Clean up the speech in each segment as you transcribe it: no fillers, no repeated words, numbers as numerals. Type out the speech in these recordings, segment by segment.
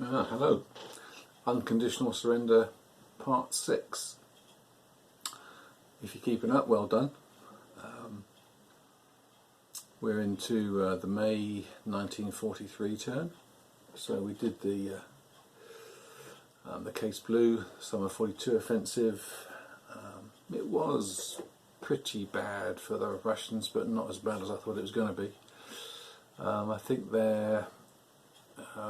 Hello. Unconditional Surrender, part 6. If you're keeping up, well done. We're into the May 1943 turn. So we did the Case Blue, Summer 42 offensive. It was pretty bad for the Russians, but not as bad as I thought it was going to be. I think their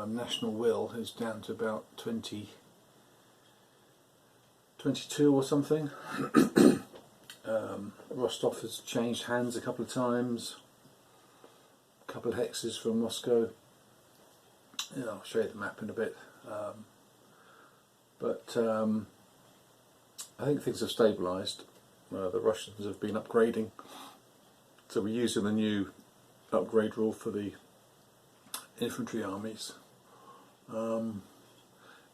national will is down to about 22 or something. Rostov has changed hands a couple of times, a couple of hexes from Moscow. Yeah, I'll show you the map in a bit. But I think things have stabilised. The Russians have been upgrading, so we're using the new upgrade rule for the infantry armies. And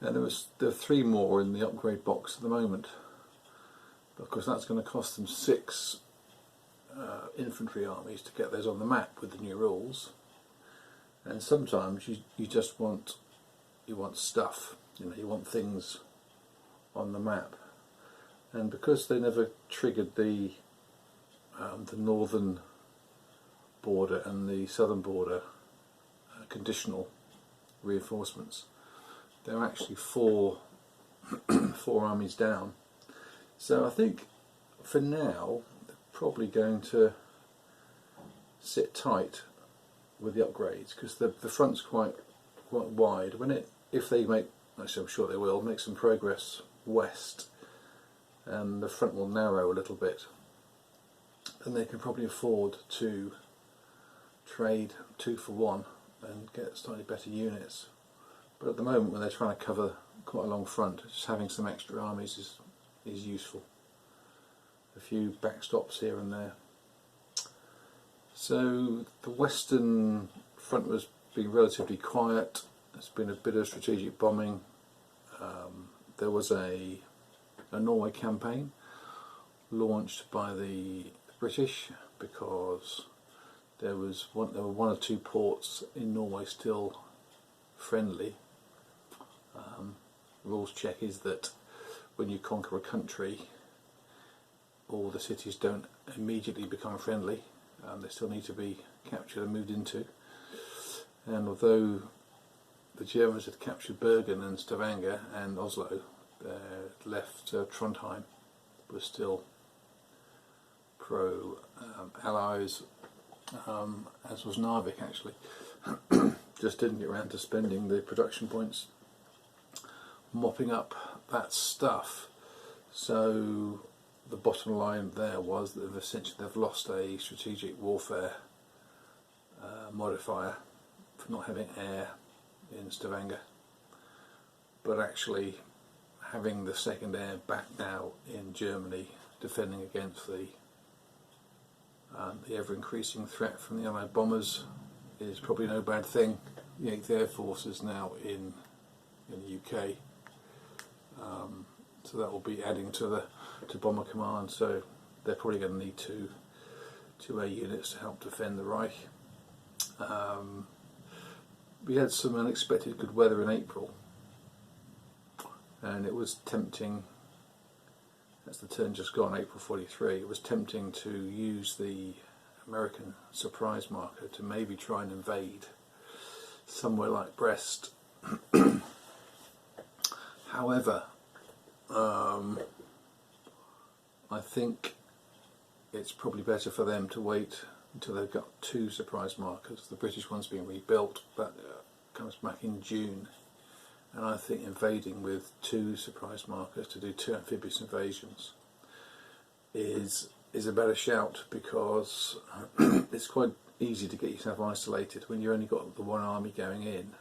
there are 3 more in the upgrade box at the moment. Of course, that's going to cost them 6 infantry armies to get those on the map with the new rules. And sometimes you just want stuff. You want things on the map. And because they never triggered the northern border and the southern border conditional reinforcements, they're actually 4 armies down. So I think for now they're probably going to sit tight with the upgrades, because the front's quite wide. If they make, actually I'm sure they will, make some progress west, and the front will narrow a little bit, then they can probably afford to trade 2 for 1 and get slightly better units. But at the moment, when they're trying to cover quite a long front, just having some extra armies is useful. A few backstops here and there. So the western front was being relatively quiet. There's been a bit of strategic bombing. There was a Norway campaign launched by the British because there were 1 or 2 ports in Norway still friendly. Rules check is that when you conquer a country, all the cities don't immediately become friendly. They still need to be captured and moved into. And although the Germans had captured Bergen and Stavanger and Oslo, left Trondheim was still pro-Allies, as was Narvik actually. Just didn't get around to spending the production points mopping up that stuff. So the bottom line there was that they've lost a strategic warfare modifier for not having air in Stavanger, but actually having the second air back now in Germany, defending against the ever-increasing threat from the Allied bombers, is probably no bad thing. The 8th Air Force is now in the UK, so that will be adding to Bomber Command. So they're probably going to need 2 air units to help defend the Reich. We had some unexpected good weather in April, and it was tempting. That's the turn just gone, April 43. It was tempting to use the American surprise marker to maybe try and invade somewhere like Brest. However, I think it's probably better for them to wait until they've got 2 surprise markers. The British one's being rebuilt, but comes back in June. And I think invading with 2 surprise markers to do 2 amphibious invasions is a better shout, because it's quite easy to get yourself isolated when you only got the 1 army going in.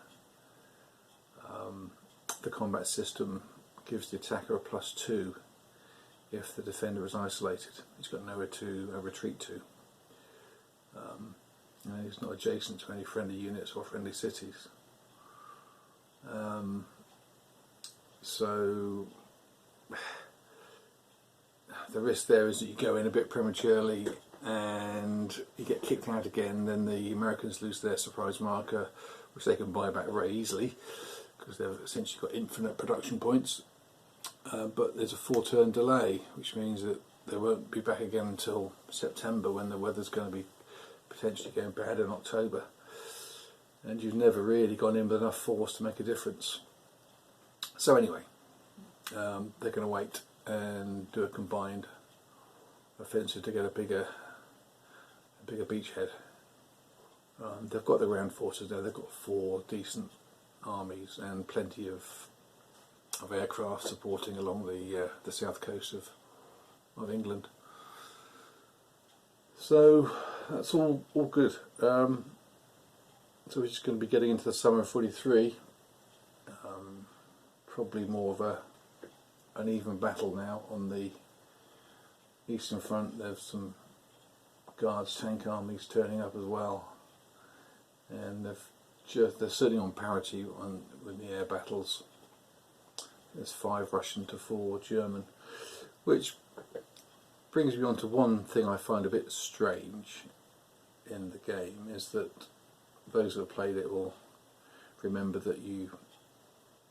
The combat system gives the attacker a +2 if the defender is isolated. He's got nowhere to retreat to. He's not adjacent to any friendly units or friendly cities. So the risk there is that you go in a bit prematurely and you get kicked out again. Then the Americans lose their surprise marker, which they can buy back very easily, because they've essentially got infinite production points, but there's a 4-turn delay, which means that they won't be back again until September, when the weather's going to be potentially going bad in October, and you've never really gone in with enough force to make a difference. So anyway, they're going to wait and do a combined offensive to get a bigger beachhead. They've got the ground forces there. They've got 4 decent armies and plenty of aircraft supporting along the south coast of England. So that's all good. So we're just going to be getting into the summer of 43. Probably more of an even battle now on the Eastern Front. There's some Guards tank armies turning up as well, and they're sitting on parity with the air battles. There's 5 Russian to 4 German, which brings me on to one thing I find a bit strange in the game, is that those who have played it will remember that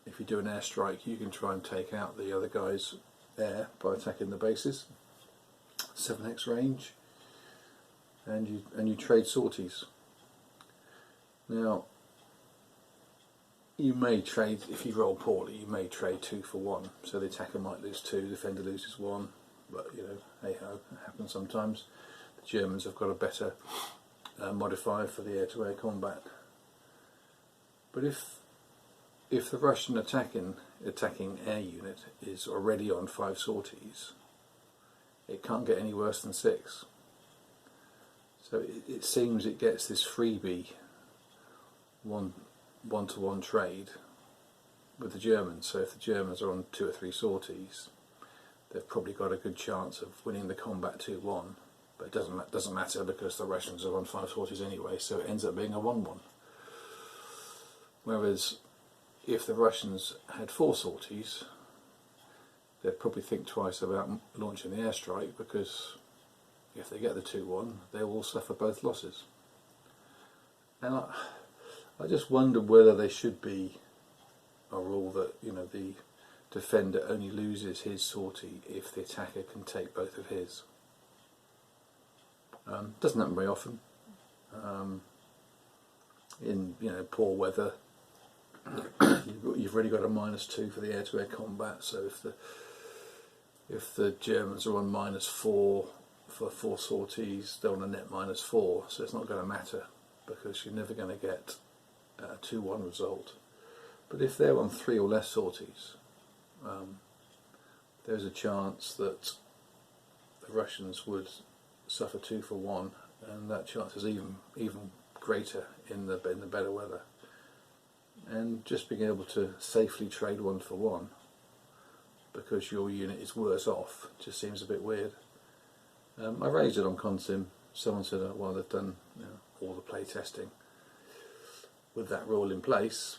if you do an airstrike, you can try and take out the other guy's air by attacking the bases. 7x range, and you trade sorties. Now, you may trade, if you roll poorly, you may trade 2 for 1. So the attacker might lose 2, the defender loses 1. But hey ho, it happens sometimes. The Germans have got a better modifier for the air-to-air combat. But if the Russian attacking air unit is already on 5 sorties, it can't get any worse than 6. So it seems it gets this freebie one-to-one trade with the Germans. So if the Germans are on 2 or 3 sorties, they've probably got a good chance of winning the combat 2-1. But it doesn't matter, because the Russians are on 5 sorties anyway, so it ends up being a 1-1. Whereas if the Russians had 4 sorties, they'd probably think twice about launching the airstrike, because if they get the 2-1, they will suffer both losses. And I just wonder whether there should be a rule that the defender only loses his sortie if the attacker can take both of his. Doesn't happen very often. In poor weather, you've already got a -2 for the air-to-air combat. So if the Germans are on -4 for 4 sorties, they're on a net -4. So it's not going to matter, because you're never going to get a 2-1 result. But if they're on 3 or less sorties, there's a chance that the Russians would suffer 2 for 1, and that chance is even greater in the better weather. And just being able to safely trade 1 for 1 because your unit is worse off just seems a bit weird. I raised it on Consim. Someone said, well, they've done all the play testing with that rule in place.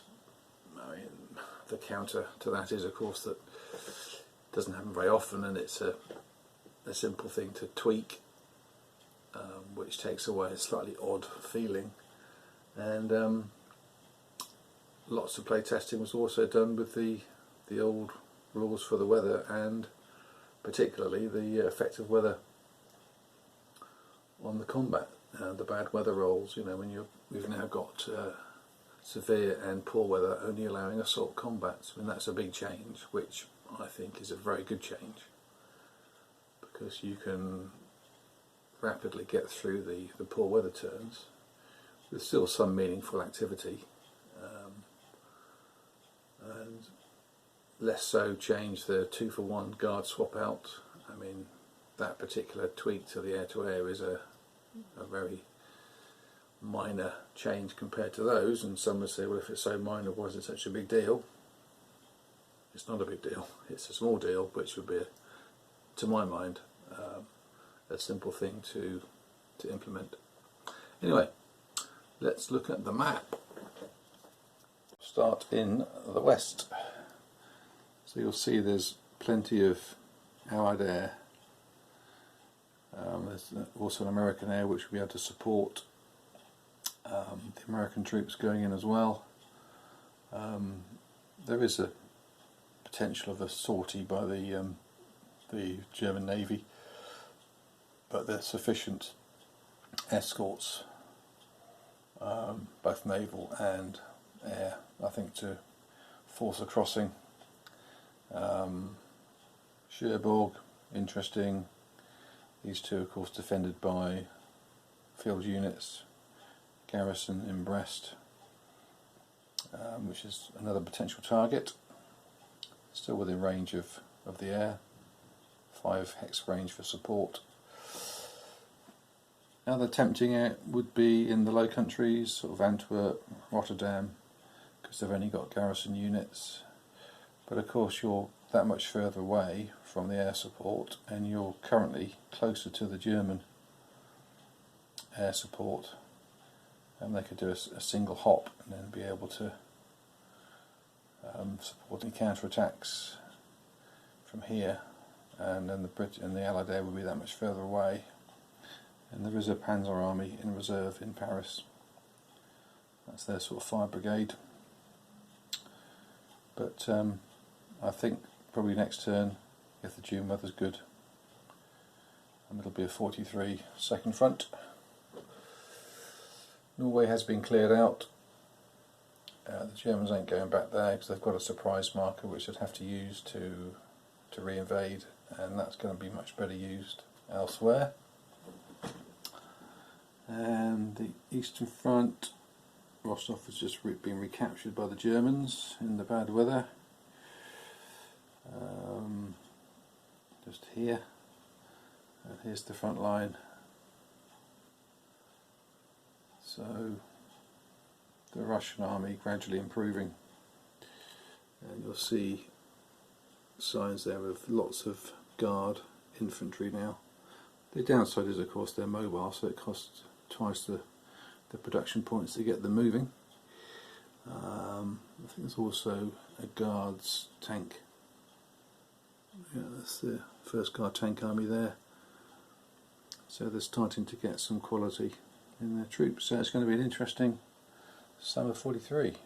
I mean, the counter to that is, of course, that it doesn't happen very often, and it's a simple thing to tweak, which takes away a slightly odd feeling. And lots of play testing was also done with the old rules for the weather, and particularly the effect of weather on the combat, the bad weather rolls. When we've now got severe and poor weather only allowing assault combats. I mean, that's a big change, which I think is a very good change, because you can rapidly get through the poor weather turns with still some meaningful activity, and less so change the 2 for 1 guard swap out. I mean, that particular tweak to the air-to-air is a very minor change compared to those, and some would say, well, if it's so minor, why is it such a big deal? It's not a big deal. It's a small deal, which would be, to my mind, a simple thing to implement. Anyway, let's look at the map. Start in the west. So you'll see there's plenty of Allied air. There's also an American air which will be able to support the American troops going in as well. there is a potential of a sortie by the German Navy, but there's sufficient escorts, both naval and air, I think, to force a crossing. Cherbourg, interesting. These two, of course, defended by field units. Garrison in Brest, which is another potential target. Still within range of the air. 5 hex range for support. Other tempting air would be in the Low Countries, sort of Antwerp, Rotterdam, because they've only got garrison units. But of course you're that much further away from the air support, and you're currently closer to the German air support, and they could do a single hop and then be able to support any counter-attacks from here, and then the Brit and the Allied air would be that much further away. And there is a Panzer Army in reserve in Paris. That's their sort of fire brigade. But I think probably next turn, if the June weather's good, and it'll be a 43 second front. Norway has been cleared out. The Germans ain't going back there because they've got a surprise marker which they'd have to use to re-invade, and that's going to be much better used elsewhere. And the Eastern Front, Rostov has just been recaptured by the Germans in the bad weather. Just here, and here's the front line. So the Russian army gradually improving, and you'll see signs there of lots of guard infantry now. The downside is, of course, they're mobile, so it costs twice the production points to get them moving. I think there's also a guards tank. Yeah, that's the 1st Guard Tank Army there. So they're starting to get some quality in their troops. So it's going to be an interesting summer 43.